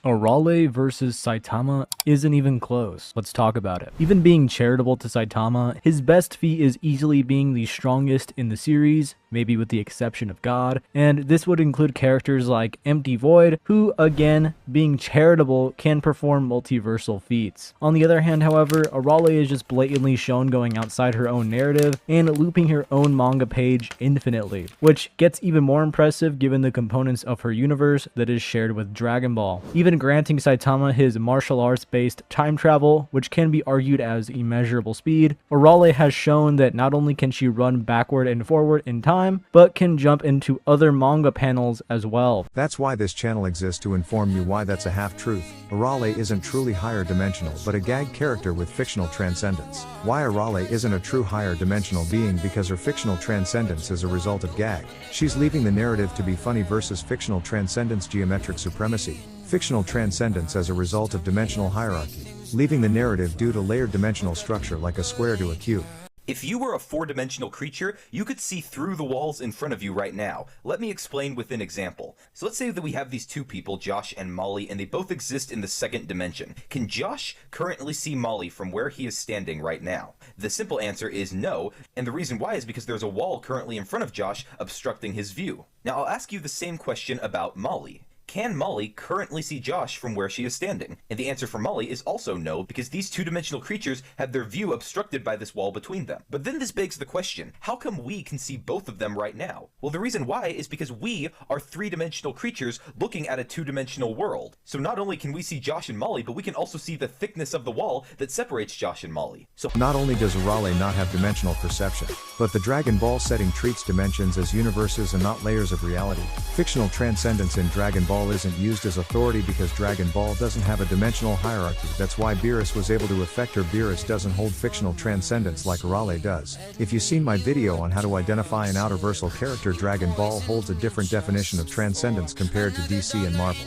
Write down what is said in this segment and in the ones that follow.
Arale versus Saitama isn't even close. Let's talk about it. Even being charitable to Saitama, his best feat is easily being the strongest in the series, maybe with the exception of God, and this would include characters like Empty Void, who, again, being charitable, can perform multiversal feats. On the other hand, however, Arale is just blatantly shown going outside her own narrative and looping her own manga page infinitely, which gets even more impressive given the components of her universe that is shared with Dragon Ball. Even granting Saitama his martial arts based time travel, which can be argued as immeasurable speed, Arale has shown that not only can she run backward and forward in time, but can jump into other manga panels as well. That's why this channel exists, to inform you why that's a half-truth. Arale isn't truly higher dimensional but a gag character with fictional transcendence. Why Arale isn't a true higher dimensional being? Because her fictional transcendence is a result of gag. She's leaving the narrative to be funny versus fictional transcendence, geometric supremacy. Fictional transcendence as a result of dimensional hierarchy, leaving the narrative due to layered dimensional structure like a square to a cube. If you were a four-dimensional creature, you could see through the walls in front of you right now. Let me explain with an example. So let's say that we have these two people, Josh and Molly, and they both exist in the second dimension. Can Josh currently see Molly from where he is standing right now? The simple answer is no, and the reason why is because there's a wall currently in front of Josh obstructing his view. Now I'll ask you the same question about Molly. Can Molly currently see Josh from where she is standing? And the answer for Molly is also no, because these two-dimensional creatures have their view obstructed by this wall between them. But then this begs the question, how come we can see both of them right now? Well, the reason why is because we are three-dimensional creatures looking at a two-dimensional world. So not only can we see Josh and Molly, but we can also see the thickness of the wall that separates Josh and Molly. So not only does Arale not have dimensional perception, but the Dragon Ball setting treats dimensions as universes and not layers of reality. Fictional transcendence in Dragon Ball isn't used as authority because Dragon Ball doesn't have a dimensional hierarchy. That's why Beerus was able to affect her. Beerus doesn't hold fictional transcendence like Arale does. If you've seen my video on how to identify an outerversal character, Dragon Ball holds a different definition of transcendence compared to DC and Marvel.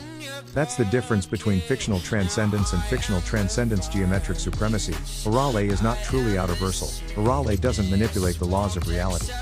That's the difference between fictional transcendence and fictional transcendence, geometric supremacy. Arale is not truly outerversal. Arale doesn't manipulate the laws of reality.